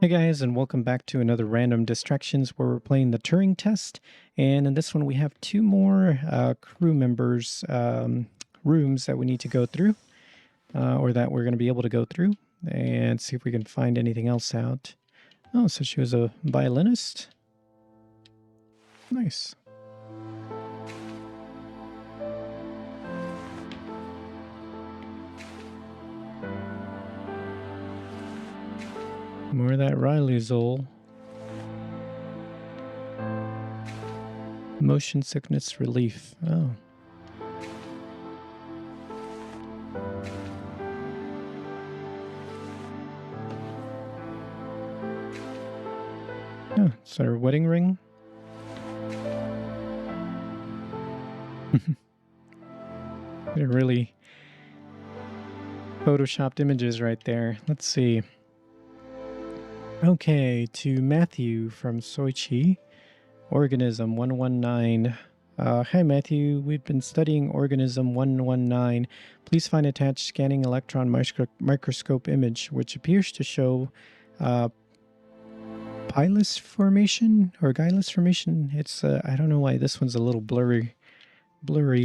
Hey guys, and welcome back to another Random Distractions where we're playing the Turing Test. And in this one, we have two more crew members' rooms that we need to go through, or that we're going to be able to go through, and see if we can find anything else out. Oh, so she was a violinist. Nice. More of that Riluzole. Motion sickness relief. Oh. Oh, it's our wedding ring. They're really photoshopped images right there. Let's see. Okay, to Matthew from Soichi, Organism 119. Hi Matthew, we've been studying Organism 119. Please find attached scanning electron microscope image, which appears to show pilus formation or gyrus formation. It's I don't know why this one's a little blurry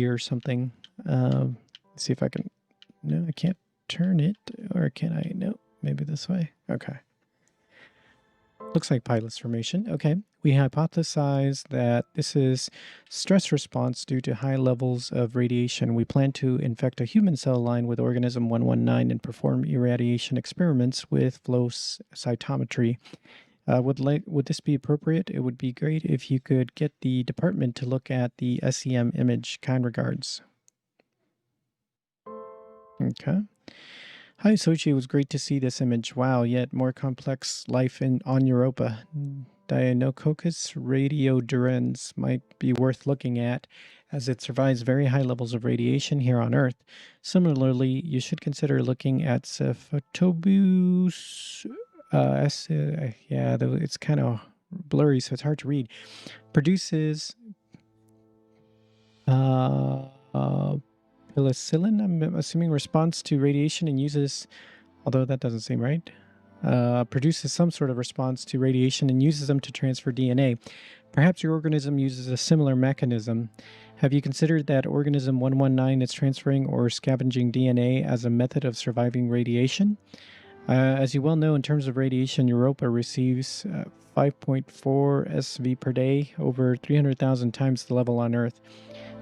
or something. Let's see if I can. No, I can't turn it, or can I? No, maybe this way. Okay. Looks like pilus formation. Okay. We hypothesize that this is stress response due to high levels of radiation. We plan to infect a human cell line with organism 119 and perform irradiation experiments with flow cytometry. Would this be appropriate? It would be great if you could get the department to look at the SEM image. Kind regards. Okay. Hi, Sochi. It was great to see this image. Wow, yet more complex life on Europa. Deinococcus radiodurans might be worth looking at, as it survives very high levels of radiation here on Earth. Similarly, you should consider looking at Cephotobus. It's kind of blurry, so it's hard to read. Produces penicillin, I'm assuming, response to radiation, and uses, although that doesn't seem right, produces some sort of response to radiation and uses them to transfer DNA. Perhaps your organism uses a similar mechanism. Have you considered that organism 119 is transferring or scavenging DNA as a method of surviving radiation? As you well know, in terms of radiation, Europa receives 5.4 SV per day, over 300,000 times the level on Earth.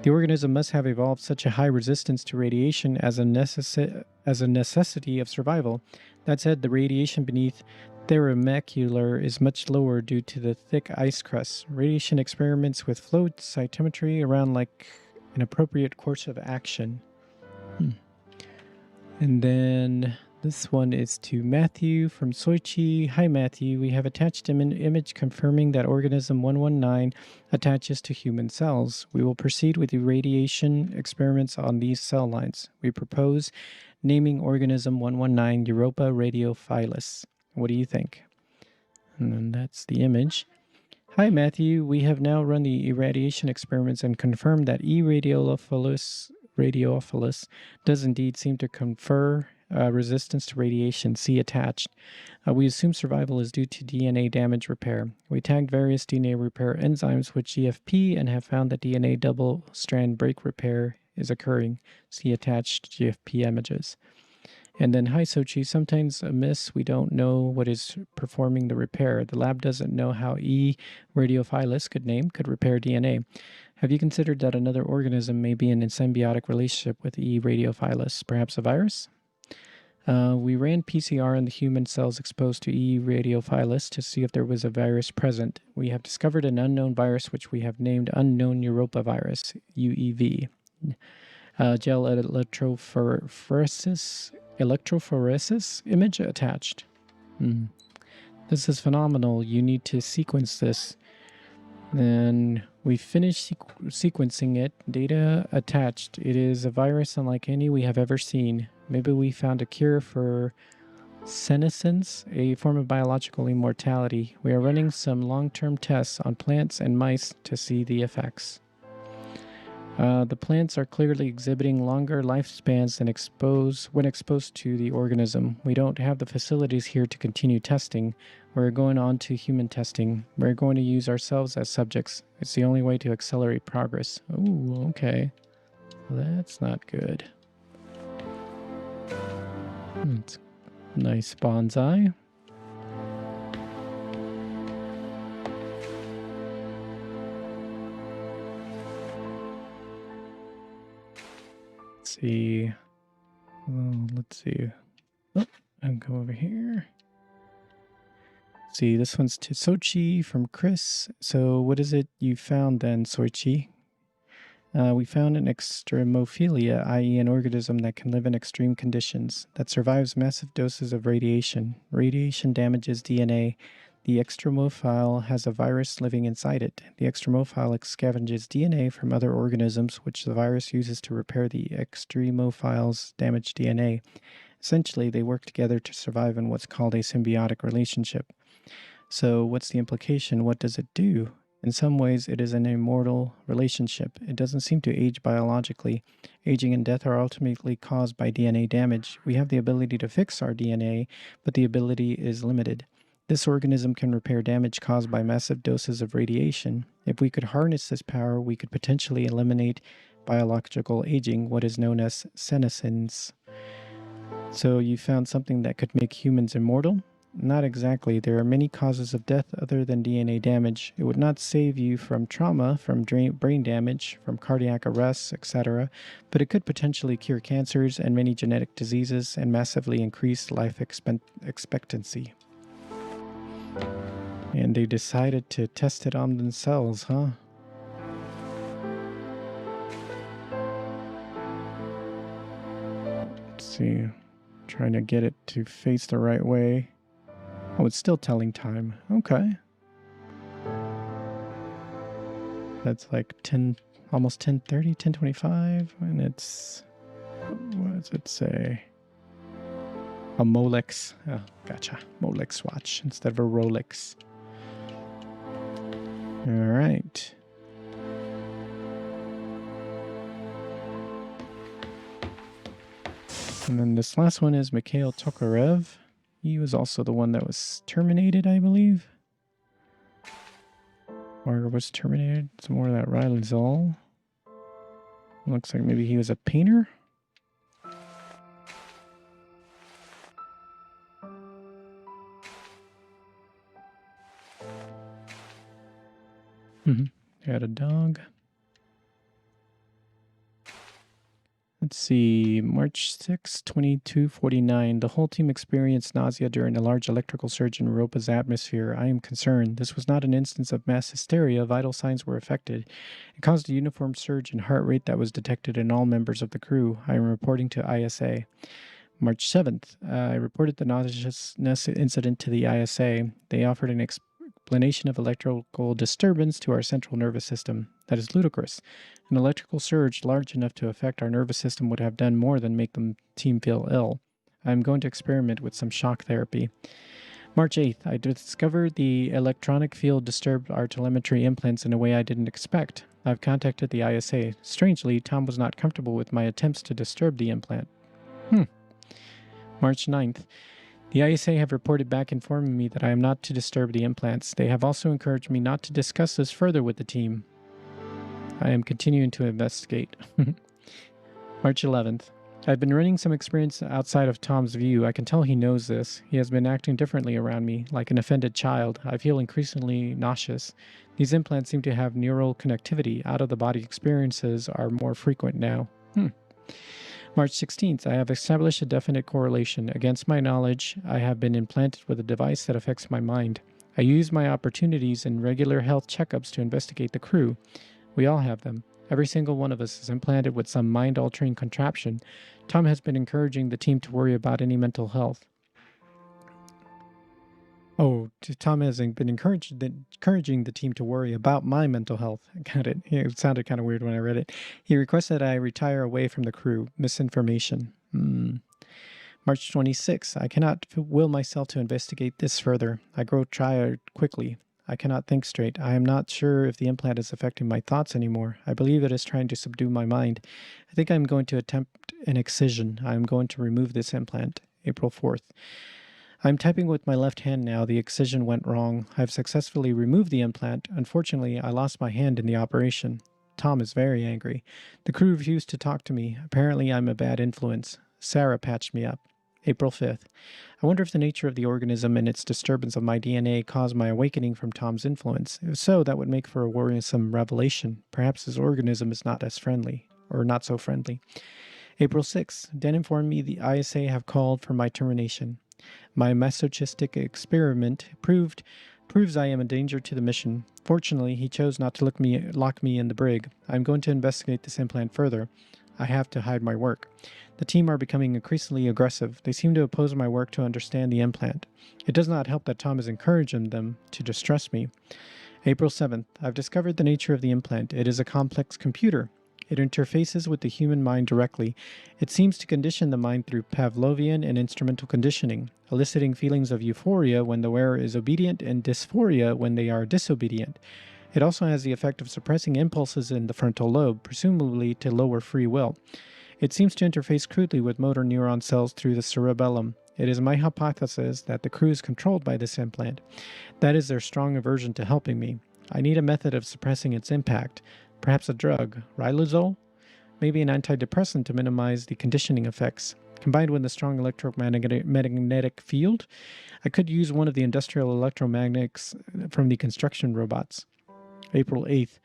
The organism must have evolved such a high resistance to radiation as a necessity of survival. That said, the radiation beneath Theramacular is much lower due to the thick ice crust. Radiation experiments with flow cytometry around like an appropriate course of action. And then this one is to Matthew from Soichi. Hi Matthew, we have attached an image confirming that organism 119 attaches to human cells. We will proceed with the radiation experiments on these cell lines. We propose naming organism 119 Europa radiophilus. What do you think? And then that's the image. Hi Matthew, we have now run the irradiation experiments and confirmed that E. radiophilus does indeed seem to confer resistance to radiation. See attached. We assume survival is due to DNA damage repair. We tagged various DNA repair enzymes with GFP and have found that DNA double-strand break repair is occurring. See attached GFP images. And then, hi Sochi, sometimes amiss, we don't know what is performing the repair. The lab doesn't know how E. radiophilus, good name, could repair DNA. Have you considered that another organism may be in a symbiotic relationship with E. radiophilus, perhaps a virus? We ran PCR on the human cells exposed to E. radiophilus to see if there was a virus present. We have discovered an unknown virus which we have named unknown Europa virus, UEV. Gel electrophoresis image attached. This is phenomenal. You need to sequence this. Then we finished sequencing it. Data attached. It is a virus unlike any we have ever seen. Maybe we found a cure for senescence, a form of biological immortality. We are running some long-term tests on plants and mice to see the effects. The plants are clearly exhibiting longer lifespans than when exposed to the organism. We don't have the facilities here to continue testing. We're going on to human testing. We're going to use ourselves as subjects. It's the only way to accelerate progress. Ooh, okay. Well, that's not good. It's a nice bonsai. See. Oh, let's see. Oh, I'll go over here. See, this one's to Sochi from Chris. So what is it you found then, Soichi? We found an extremophilia, i.e. an organism that can live in extreme conditions, that survives massive doses of radiation. Radiation damages DNA. The extremophile has a virus living inside it. The extremophile scavenges DNA from other organisms, which the virus uses to repair the extremophile's damaged DNA. Essentially, they work together to survive in what's called a symbiotic relationship. So, what's the implication? What does it do? In some ways, it is an immortal relationship. It doesn't seem to age biologically. Aging and death are ultimately caused by DNA damage. We have the ability to fix our DNA, but the ability is limited. This organism can repair damage caused by massive doses of radiation. If we could harness this power, we could potentially eliminate biological aging, what is known as senescence. So you found something that could make humans immortal? Not exactly. There are many causes of death other than DNA damage. It would not save you from trauma, from brain damage, from cardiac arrests, etc., but it could potentially cure cancers and many genetic diseases and massively increase life expectancy. And they decided to test it on themselves, huh? Let's see. Trying to get it to face the right way. Oh, it's still telling time. Okay. That's like 10, almost 10:30, 10:25, and it's, what does it say? A Molex. Oh, gotcha. Molex watch instead of a Rolex. All right. And then this last one is Mikhail Tokarev. He was also the one that was terminated, I believe. Or was terminated. Some more of that Riley Zoll. Looks like maybe he was a painter. He had a dog. Let's see, March 6, 2249. The whole team experienced nausea during a large electrical surge in Europa's atmosphere. I am concerned. This was not an instance of mass hysteria. Vital signs were affected. It caused a uniform surge in heart rate that was detected in all members of the crew. I am reporting to ISA. March 7th, I reported the nauseousness incident to the ISA. They offered an explanation of electrical disturbance to our central nervous system. That is ludicrous. An electrical surge large enough to affect our nervous system would have done more than make the team feel ill. I am going to experiment with some shock therapy. March 8th, I discovered the electronic field disturbed our telemetry implants in a way I didn't expect. I've contacted the ISA. Strangely, Tom was not comfortable with my attempts to disturb the implant. March 9th, the ISA have reported back informing me that I am not to disturb the implants. They have also encouraged me not to discuss this further with the team. I am continuing to investigate. March 11th. I've been running some experience outside of Tom's view. I can tell he knows this. He has been acting differently around me, like an offended child. I feel increasingly nauseous. These implants seem to have neural connectivity. Out-of-the-body experiences are more frequent now. March 16th, I have established a definite correlation. Against my knowledge, I have been implanted with a device that affects my mind. I use my opportunities in regular health checkups to investigate the crew. We all have them. Every single one of us is implanted with some mind-altering contraption. Tom has been encouraging the team to worry about any mental health. Oh, Tom has been encouraging the team to worry about my mental health. Got it. It sounded kind of weird when I read it. He requested I retire away from the crew. Misinformation. March 26. I cannot will myself to investigate this further. I grow tired quickly. I cannot think straight. I am not sure if the implant is affecting my thoughts anymore. I believe it is trying to subdue my mind. I think I'm going to attempt an excision. I am going to remove this implant. April 4th. I'm typing with my left hand now. The excision went wrong. I've successfully removed the implant. Unfortunately, I lost my hand in the operation. Tom is very angry. The crew refused to talk to me. Apparently, I'm a bad influence. Sarah patched me up. April 5th. I wonder if the nature of the organism and its disturbance of my DNA caused my awakening from Tom's influence. If so, that would make for a worrisome revelation. Perhaps his organism is not as friendly, or not so friendly. April 6th. Den informed me the ISA have called for my termination. My masochistic experiment proves I am a danger to the mission. Fortunately, he chose not to lock me in the brig. I'm going to investigate this implant further. I have to hide my work. The team are becoming increasingly aggressive. They seem to oppose my work to understand the implant. It does not help that Tom is encouraging them to distrust me. April 7th. I've discovered the nature of the implant. It is a complex computer. It interfaces with the human mind directly. It seems to condition the mind through Pavlovian and instrumental conditioning, eliciting feelings of euphoria when the wearer is obedient and dysphoria when they are disobedient. It also has the effect of suppressing impulses in the frontal lobe, presumably to lower free will. It seems to interface crudely with motor neuron cells through the cerebellum. It is my hypothesis that the crew is controlled by this implant. That is their strong aversion to helping me. I need a method of suppressing its impact. Perhaps a drug, Riluzole? Maybe an antidepressant to minimize the conditioning effects. Combined with a strong electromagnetic field, I could use one of the industrial electromagnets from the construction robots. April 8th.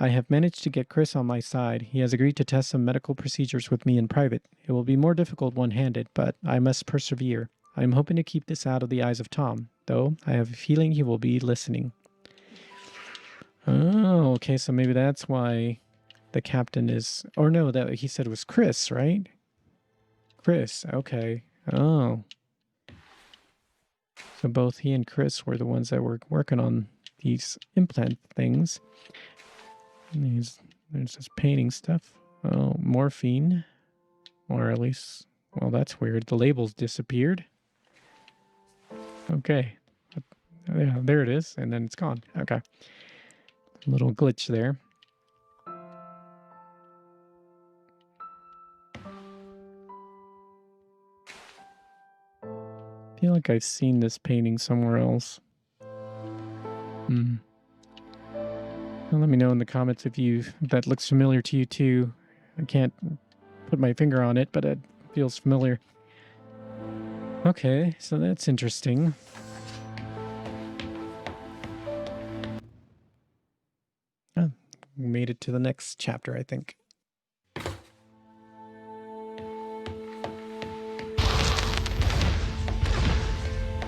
I have managed to get Chris on my side. He has agreed to test some medical procedures with me in private. It will be more difficult one-handed, but I must persevere. I am hoping to keep this out of the eyes of Tom, though I have a feeling he will be listening. Oh, okay, so maybe that's why the captain is... Or no, that he said it was Chris, right? Chris, okay. Oh. So both he and Chris were the ones that were working on these implant things. And there's this painting stuff. Oh, morphine. Or at least... Well, that's weird. The label's disappeared. Okay. Yeah, there it is. And then it's gone. Okay. Little glitch there. I feel like I've seen this painting somewhere else. Well, let me know in the comments if that looks familiar to you too. I can't put my finger on it, but it feels familiar. Okay, so that's interesting. Oh, we made it to the next chapter, I think.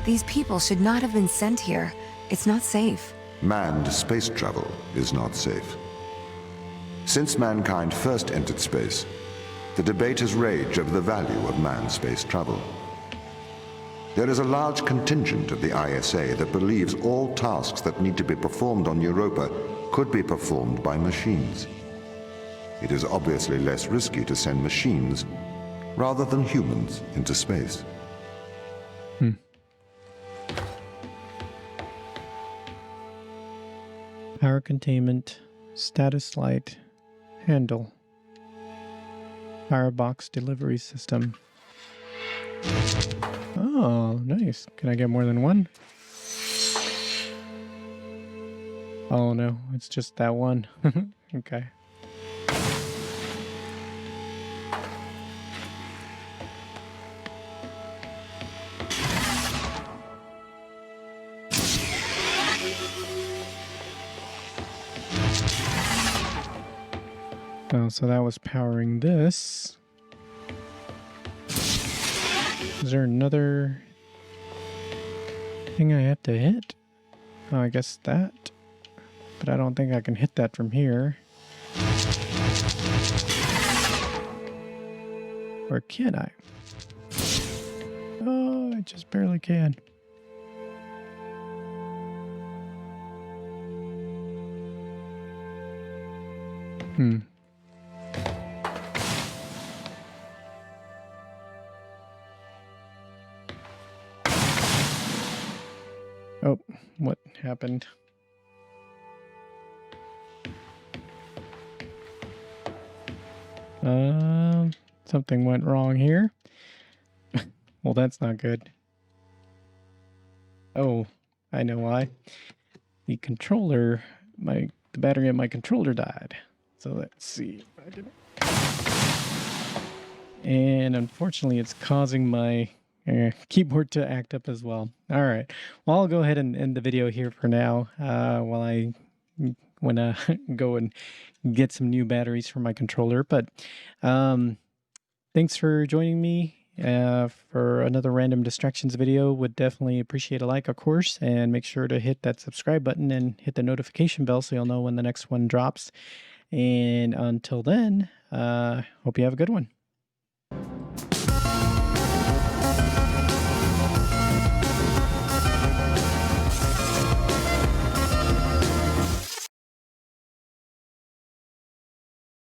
These people should not have been sent here. It's not safe. Manned space travel is not safe. Since mankind first entered space, the debate has raged over the value of manned space travel. There is a large contingent of the ISA that believes all tasks that need to be performed on Europa could be performed by machines. It is obviously less risky to send machines rather than humans into space. Power containment, status light, handle, firebox delivery system. Oh, nice. Can I get more than one? Oh no, it's just that one. Okay. Oh, so that was powering this. Is there another thing I have to hit? Oh, I guess that. But I don't think I can hit that from here. Or can I? Oh, I just barely can. Oh, what happened? Something went wrong here. Well, that's not good. Oh, I know why. The controller, the battery in my controller died. So let's see if I did it. And unfortunately, it's causing my keyboard to act up as well. All right. Well, I'll go ahead and end the video here for now while I want to go and get some new batteries for my controller. But thanks for joining me for another random distractions video. Would definitely appreciate a like, of course, and make sure to hit that subscribe button and hit the notification bell so you'll know when the next one drops. And until then, hope you have a good one.